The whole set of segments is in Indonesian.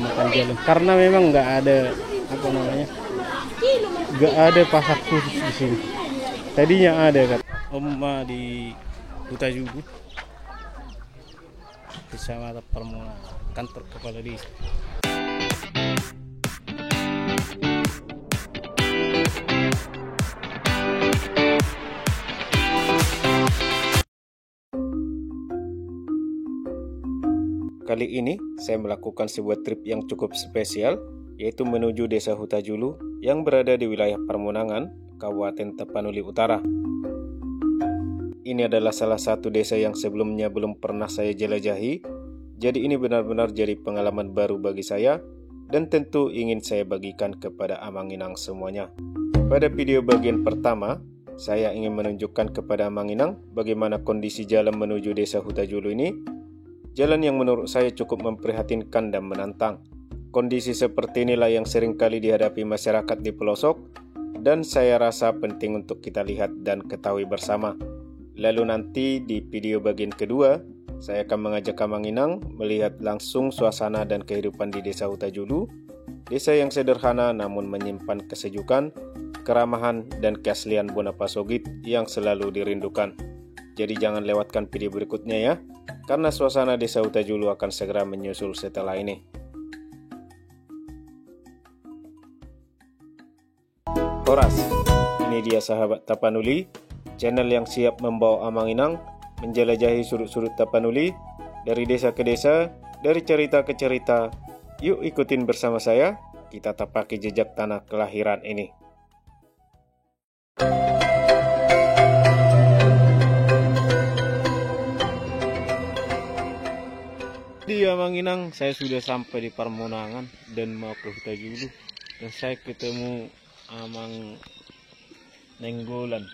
makan jalan karena memang nggak ada apa namanya, nggak ada pasar khusus di sini. Tadinya ada kan Oma di Hutajulu, Kecamatan Parmonangan, kantor kepala desa. Kali ini saya melakukan sebuah trip yang cukup spesial, yaitu menuju Desa Hutajulu yang berada di wilayah Parmonangan, Kabupaten Tapanuli Utara. Ini adalah salah satu desa yang sebelumnya belum pernah saya jelajahi, jadi ini benar-benar jadi pengalaman baru bagi saya dan tentu ingin saya bagikan kepada Amanginang semuanya. Pada video bagian pertama, saya ingin menunjukkan kepada Amanginang bagaimana kondisi jalan menuju Desa Hutajulu ini. Jalan yang menurut saya cukup memprihatinkan dan menantang. Kondisi seperti inilah yang sering kali dihadapi masyarakat di pelosok, dan saya rasa penting untuk kita lihat dan ketahui bersama. Lalu nanti di video bagian kedua, saya akan mengajak Amanginang melihat langsung suasana dan kehidupan di Desa Hutajulu, desa yang sederhana namun menyimpan kesejukan, keramahan, dan keaslian Bonapasogit yang selalu dirindukan. Jadi jangan lewatkan video berikutnya ya, karena suasana Desa Hutajulu akan segera menyusul setelah ini. Horas, ini dia sahabat Tapanuli, channel yang siap membawa Amanginang menjelajahi sudut-sudut Tapanuli, dari desa ke desa, dari cerita ke cerita. Yuk ikutin bersama saya, kita tapaki jejak tanah kelahiran ini. Di Amanginang saya sudah sampai di Parmonangan dan mau ke Hutajulu, dan saya ketemu Amang Nenggolan,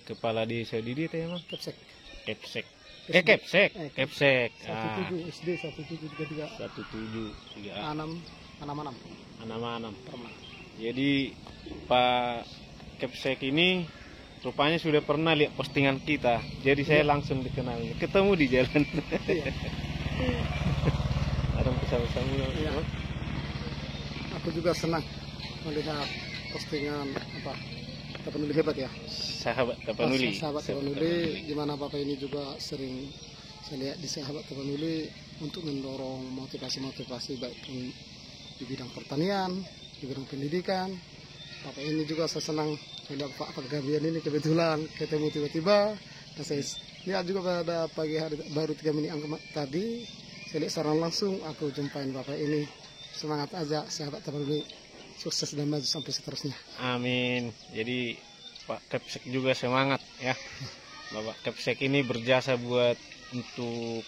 kepala desa di dia emang Kepsek. Kepsek. Kepsek. 17 SD 1733 Anam. Jadi Pak Kepsek ini rupanya sudah pernah lihat postingan kita, jadi saya langsung dikenal, ketemu di jalan. Adam bersama-sama. Ya. Aku juga senang melihat postingan Tapanuli hebat ya. Sahabat Tapanuli. Sahabat Tapanuli, di mana Bapak ini juga sering saya lihat di Sahabat Tapanuli untuk mendorong motivasi-motivasi baik di bidang pertanian, di bidang pendidikan. Bapak ini juga saya senang melihat Pak Gabian ini kebetulan ketemu tiba-tiba, dan saya lihat juga pada pagi hari baru 3 menit tadi, saya lihat secara langsung, aku jumpain Bapak ini. Semangat aja Sahabat Tapanuli, sukses dan maju sampai seterusnya. Amin. Jadi Pak Kepsek juga semangat ya. Bapak Kepsek ini berjasa buat untuk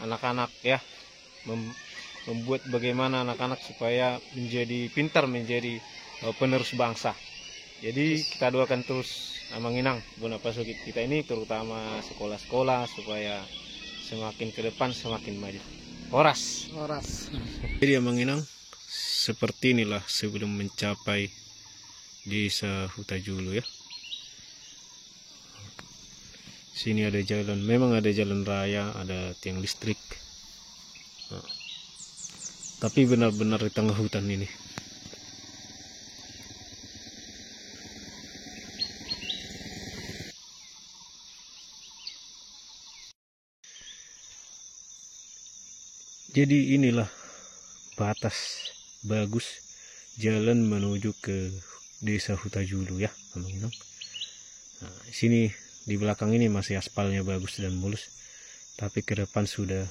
anak-anak ya, membuat bagaimana anak-anak supaya menjadi pintar, menjadi penerus bangsa. Jadi kita doakan terus Amanginang, Bonapasogit kita ini, terutama sekolah-sekolah, supaya semakin ke depan semakin maju. Horas. Jadi Amanginang, seperti inilah sebelum mencapai Desa Hutajulu ya. Sini ada jalan, memang ada jalan raya, ada tiang listrik. Nah, tapi benar-benar di tengah hutan ini. Jadi inilah batas bagus jalan menuju ke Desa Hutajulu ya, teman-teman. Nah, sini di belakang ini masih aspalnya bagus dan mulus, tapi ke depan sudah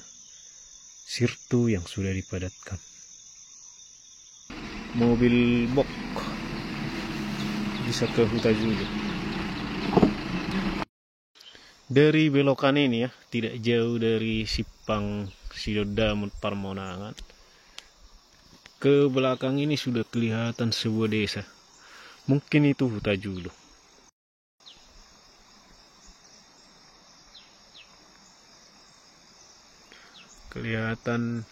sirtu yang sudah dipadatkan. Mobil box bisa ke Hutajulu. Dari belokan ini ya, tidak jauh dari Sipang Sidodamut Parmonangan. Ke belakang ini sudah kelihatan sebuah desa. Mungkin itu Hutajulu. Kelihatan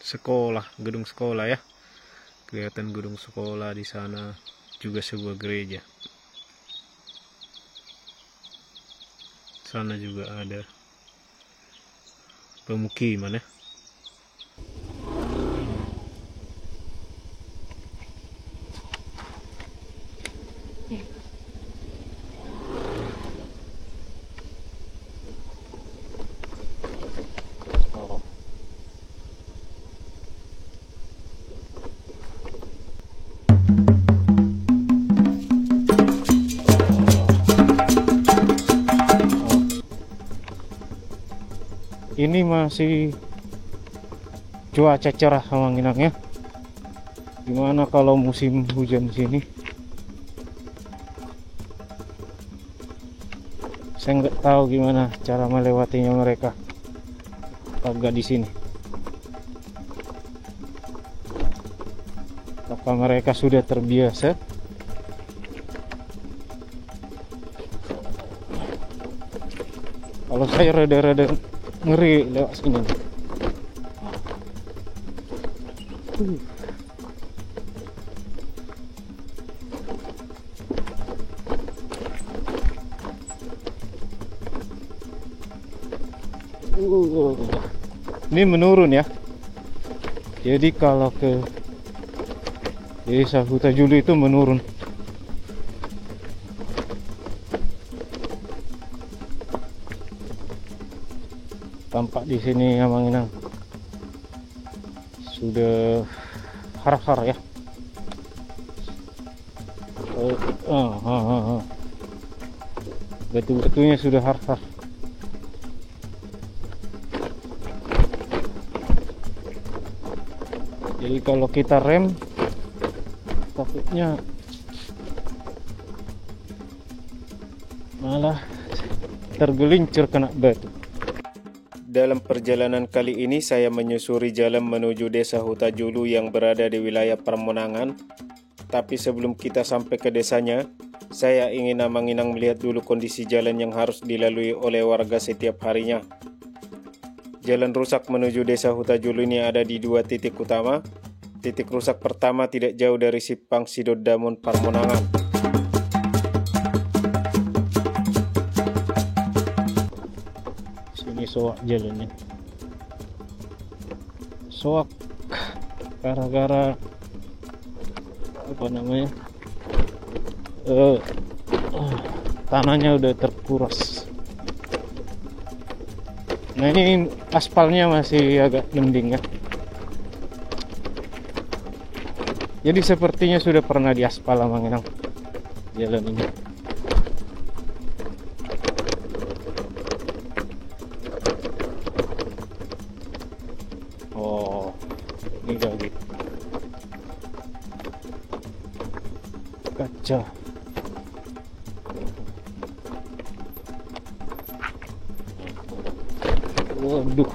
sekolah, gedung sekolah ya. Kelihatan gedung sekolah di sana, juga sebuah gereja. Sana juga ada pemukiman ya. ini masih cuaca cerah Manginang ya. Gimana kalau musim hujan di sini? Saya nggak tahu gimana cara melewatinya mereka. Agak di sini. Apakah mereka sudah terbiasa? Kalau saya rada-rada ngeri lewat sini. Ini menurun ya. Jadi kalau ke Desa Hutajulu itu menurun. Tampak di sini ya Manginang sudah har-har ya. Betul-betulnya sudah har-har. Jadi kalau kita rem takutnya malah tergelincir kena batu. Dalam perjalanan kali ini saya menyusuri jalan menuju Desa Hutajulu yang berada di wilayah Permonangan. Tapi sebelum kita sampai ke desanya, saya ingin Manginang melihat dulu kondisi jalan yang harus dilalui oleh warga setiap harinya. Jalan rusak menuju Desa Hutajulu ini ada di 2 titik utama. Titik rusak pertama tidak jauh dari Sipang Sidodamun Permonangan. Sini soak jalannya. Soak gara-gara apa namanya? Tanahnya udah terkuras. Nah ini aspalnya masih agak mending ya. Jadi sepertinya sudah pernah diaspal Manginang jalan ini. Oh, ini lagi kaca. Waduh,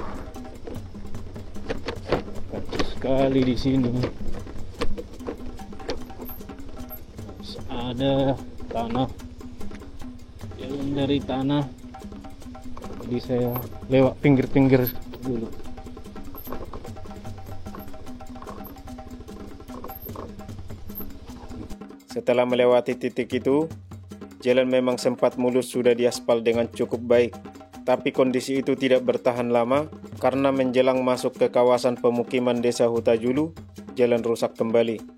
kaca sekali di sini. Ada tanah, jalan dari tanah. Jadi saya lewat pinggir-pinggir dulu. Setelah melewati titik itu, jalan memang sempat mulus sudah diaspal dengan cukup baik. Tapi kondisi itu tidak bertahan lama karena menjelang masuk ke kawasan pemukiman Desa Hutajulu, jalan rusak kembali.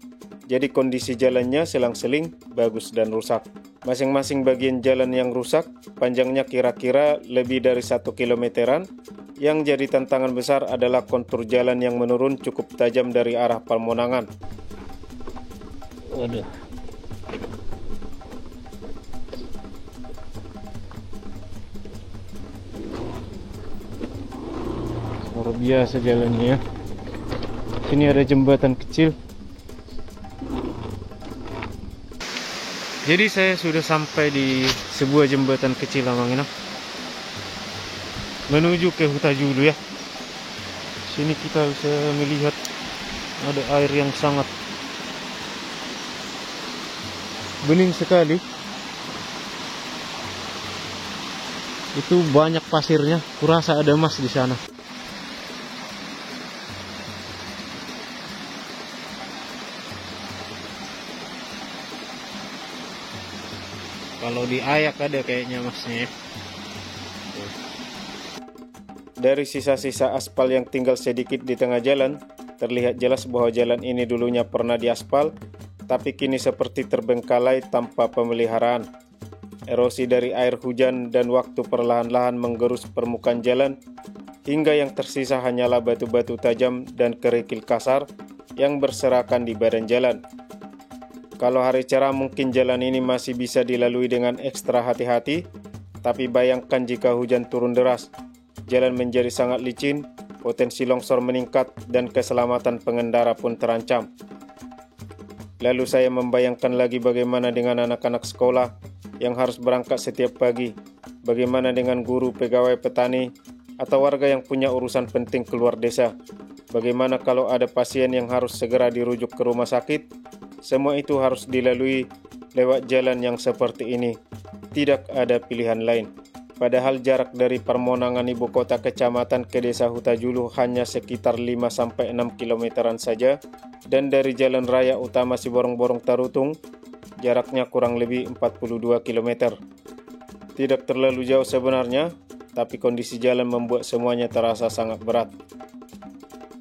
Jadi kondisi jalannya selang-seling, bagus dan rusak. Masing-masing bagian jalan yang rusak, panjangnya kira-kira lebih dari 1 kilometeran. Yang jadi tantangan besar adalah kontur jalan yang menurun cukup tajam dari arah Permonangan. Waduh. Luar biasa jalannya ya. Sini ada jembatan kecil. Jadi saya sudah sampai di sebuah jembatan kecil Manginang menuju ke Hutajulu ya. Sini kita bisa melihat ada air yang sangat bening sekali. Itu banyak pasirnya, kurasa ada emas di sana. Kalau di Ayak ada kayaknya masnya. Dari sisa-sisa aspal yang tinggal sedikit di tengah jalan, terlihat jelas bahwa jalan ini dulunya pernah diaspal, tapi kini seperti terbengkalai tanpa pemeliharaan. Erosi dari air hujan dan waktu perlahan-lahan menggerus permukaan jalan, hingga yang tersisa hanyalah batu-batu tajam dan kerikil kasar yang berserakan di badan jalan. Kalau hari cerah mungkin jalan ini masih bisa dilalui dengan ekstra hati-hati, tapi bayangkan jika hujan turun deras. jalan menjadi sangat licin, potensi longsor meningkat, dan keselamatan pengendara pun terancam. Lalu saya membayangkan lagi bagaimana dengan anak-anak sekolah yang harus berangkat setiap pagi, bagaimana dengan guru, pegawai, petani, atau warga yang punya urusan penting keluar desa. Bagaimana kalau ada pasien yang harus segera dirujuk ke rumah sakit? Semua itu harus dilalui lewat jalan yang seperti ini. Tidak ada pilihan lain. Padahal jarak dari permonangan ibu kota kecamatan ke desa Hutajulu hanya sekitar 5-6 kilometeran saja, dan dari jalan raya utama Siborong-Borong Tarutung, jaraknya kurang lebih 42 km. Tidak terlalu jauh sebenarnya, tapi kondisi jalan membuat semuanya terasa sangat berat.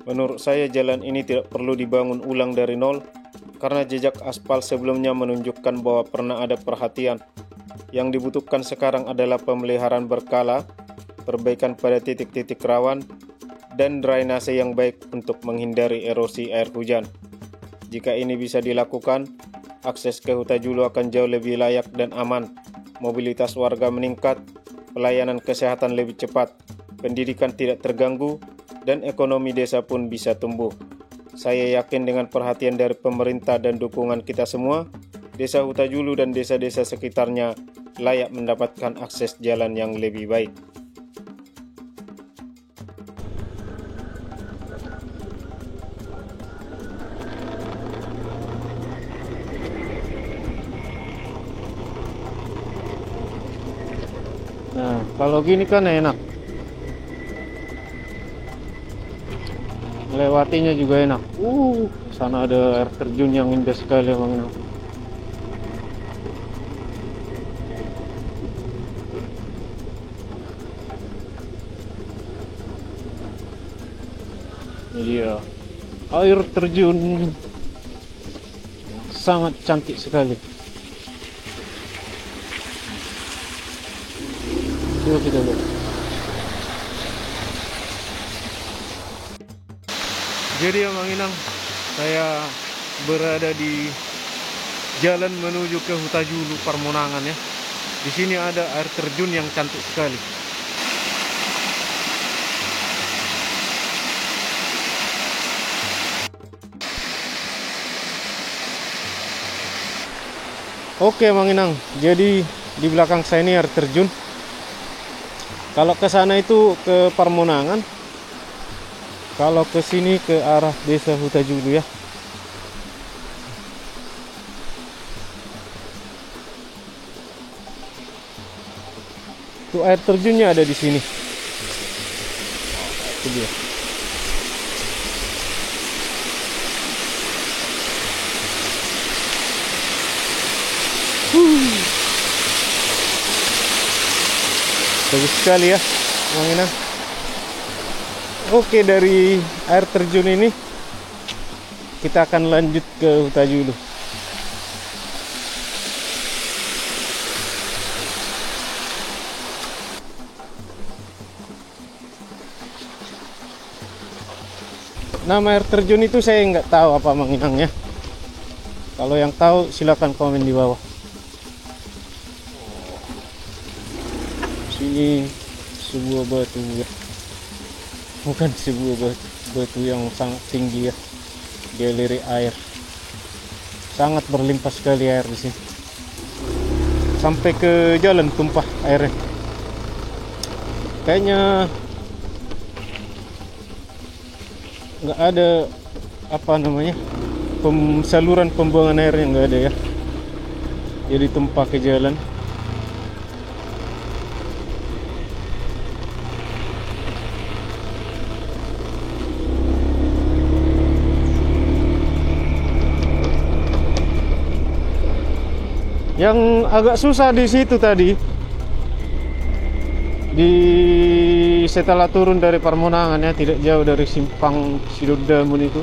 Menurut saya jalan ini tidak perlu dibangun ulang dari nol, karena jejak aspal sebelumnya menunjukkan bahwa pernah ada perhatian. Yang dibutuhkan sekarang adalah pemeliharaan berkala, perbaikan pada titik-titik rawan, dan drainase yang baik untuk menghindari erosi air hujan. Jika ini bisa dilakukan, akses ke Hutajulu akan jauh lebih layak dan aman, mobilitas warga meningkat, pelayanan kesehatan lebih cepat, pendidikan tidak terganggu, dan ekonomi desa pun bisa tumbuh. Saya yakin dengan perhatian dari pemerintah dan dukungan kita semua, desa Hutajulu dan desa-desa sekitarnya layak mendapatkan akses jalan yang lebih baik. Nah, kalau gini kan enak. Melewatinya juga enak. Sana ada air terjun yang indah sekali, Bang. Iya, air terjun sangat cantik sekali. Coba kita lihat. Jadi ya Mang Inang, saya berada di jalan menuju ke Hutajulu Permonangan ya. Di sini ada air terjun yang cantik sekali. Oke Mang Inang, jadi di belakang saya ini air terjun. Kalau ke sana itu ke Permonangan, kalau ke sini ke arah desa Hutajulu ya. Tuh air terjunnya ada di sini. Itu dia. Bagus sekali ya, Mang Inang. Oke, dari air terjun ini kita akan lanjut ke Hutajulu. Nama air terjun itu saya nggak tahu apa, Mang Inang ya. Kalau yang tahu silakan komen di bawah. Sini sebuah batu ya. Bukan sebuah batu yang sangat tinggi ya. Dia lirik air. Sangat berlimpah sekali air di sini. Sampai ke jalan tumpah airnya. Kayaknya nggak ada apa namanya saluran pembuangan airnya, nggak ada ya. Jadi tumpah ke jalan. Yang agak susah di situ tadi, setelah turun dari Permonangan ya, tidak jauh dari simpang Sidodamun itu,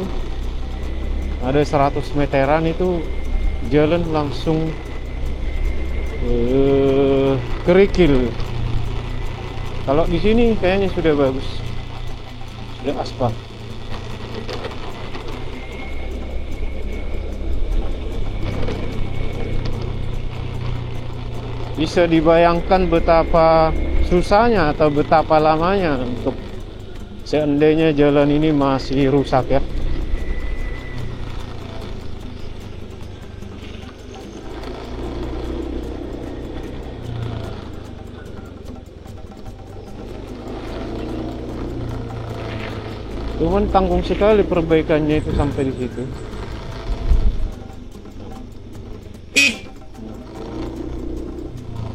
ada 100 meteran itu jalan langsung kerikil. Kalau di sini kayaknya sudah bagus, sudah aspal. Bisa dibayangkan betapa susahnya atau betapa lamanya untuk seandainya jalan ini masih rusak ya. Cuman tanggung sekali perbaikannya itu sampai di situ.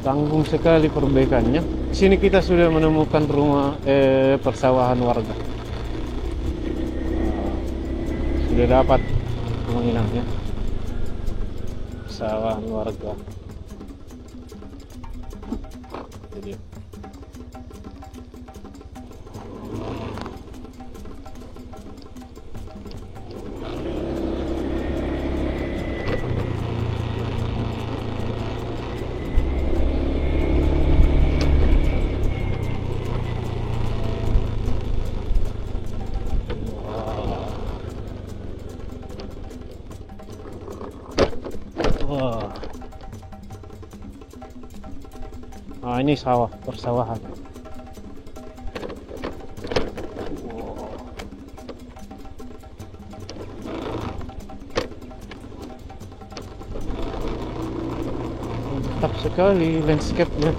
Tanggung sekali perbaikannya. Di sini kita sudah menemukan rumah persawahan warga. Sudah dapat menginapnya. Persawahan warga. Jadi ini sawah, persawahan. Mantap sekali landscape-nya.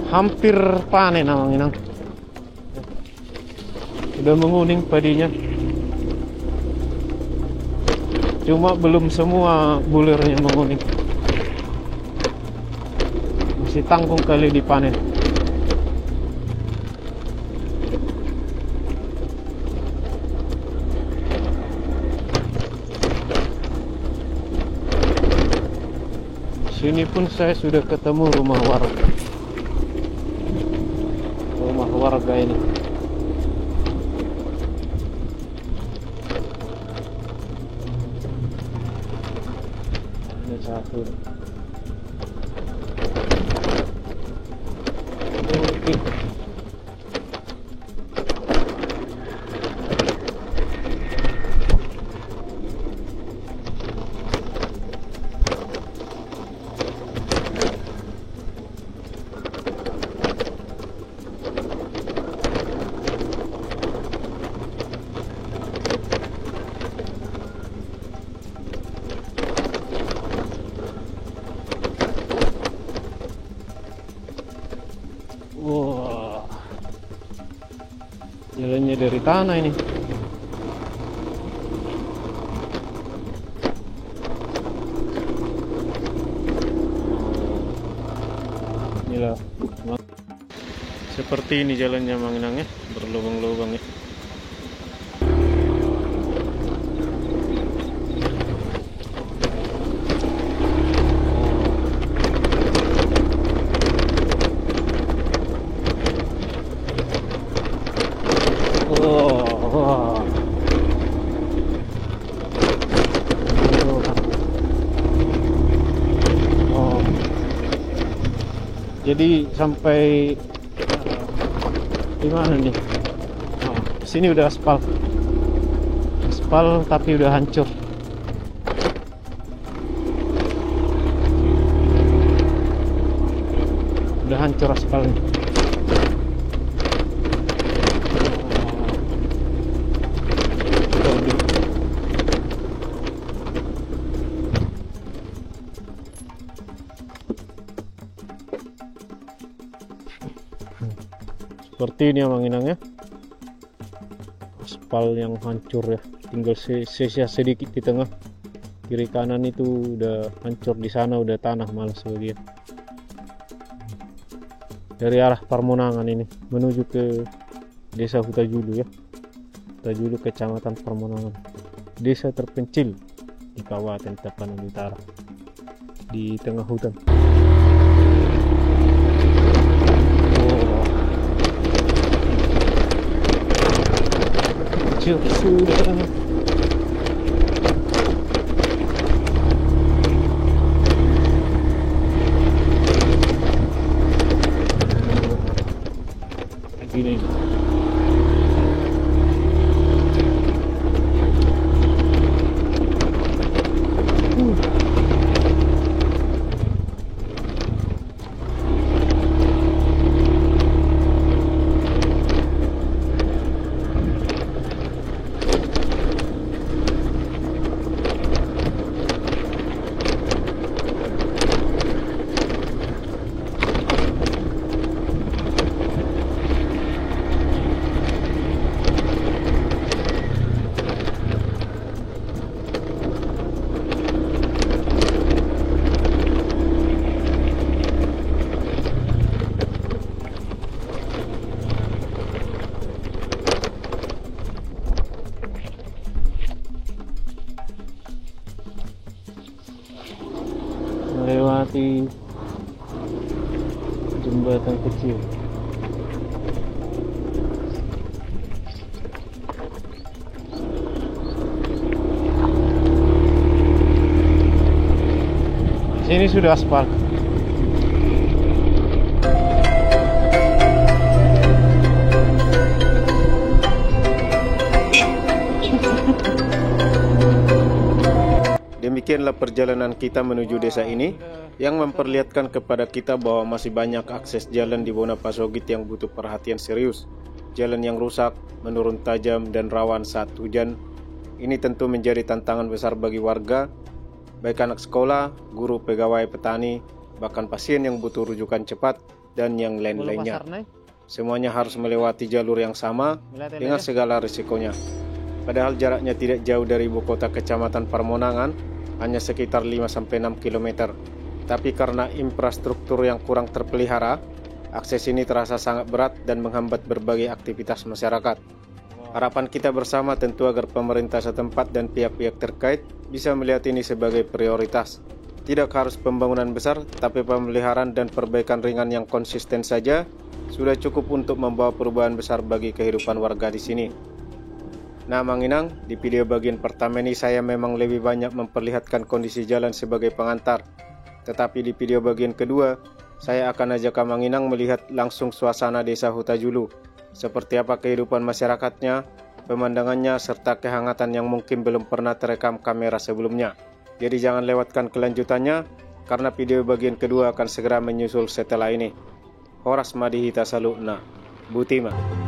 Hampir panen Amang Inang. Sudah menguning padinya. Cuma belum semua bulirnya menguning. Masih tanggung kali dipanen. Sini pun saya sudah ketemu rumah warga. Warga ini satu. Wah, jalannya dari tanah ini. Inilah, seperti ini jalannya Mang Inang ya, berlubang-lubang ya. Jadi sampai di mana nih? Sini udah aspal, tapi udah hancur. Udah hancur aspalnya. Seperti ini Mang Inang ya, aspal yang hancur ya, tinggal sisa sedikit di tengah. Kiri kanan itu udah hancur, di sana udah tanah malah sebagian. Dari arah Parmonangan ini menuju ke Desa Hutajulu ya, Hutajulu Kecamatan Parmonangan, desa terpencil di Kabupaten Tapanuli Utara, di tengah hutan. Sudah sini. Melewati jembatan kecil. Sini sudah aspal. Demikianlah perjalanan kita menuju desa ini yang memperlihatkan kepada kita bahwa masih banyak akses jalan di Bonapasogit yang butuh perhatian serius. Jalan yang rusak, menurun tajam, dan rawan saat hujan. Ini tentu menjadi tantangan besar bagi warga, baik anak sekolah, guru, pegawai, petani, bahkan pasien yang butuh rujukan cepat, dan yang lain-lainnya. Semuanya harus melewati jalur yang sama dengan segala risikonya. Padahal jaraknya tidak jauh dari ibu kota kecamatan Parmonangan, hanya sekitar 5-6 km. Tapi karena infrastruktur yang kurang terpelihara, akses ini terasa sangat berat dan menghambat berbagai aktivitas masyarakat. Harapan kita bersama tentu agar pemerintah setempat dan pihak-pihak terkait bisa melihat ini sebagai prioritas. Tidak harus pembangunan besar, tapi pemeliharaan dan perbaikan ringan yang konsisten saja sudah cukup untuk membawa perubahan besar bagi kehidupan warga di sini. Nah, Manginang, di video bagian pertama ini saya memang lebih banyak memperlihatkan kondisi jalan sebagai pengantar. Tetapi di video bagian kedua, saya akan ajak Manginang melihat langsung suasana desa Hutajulu. Seperti apa kehidupan masyarakatnya, pemandangannya, serta kehangatan yang mungkin belum pernah terekam kamera sebelumnya. Jadi jangan lewatkan kelanjutannya, karena video bagian kedua akan segera menyusul setelah ini. Horas Madihita Salukna, Butima.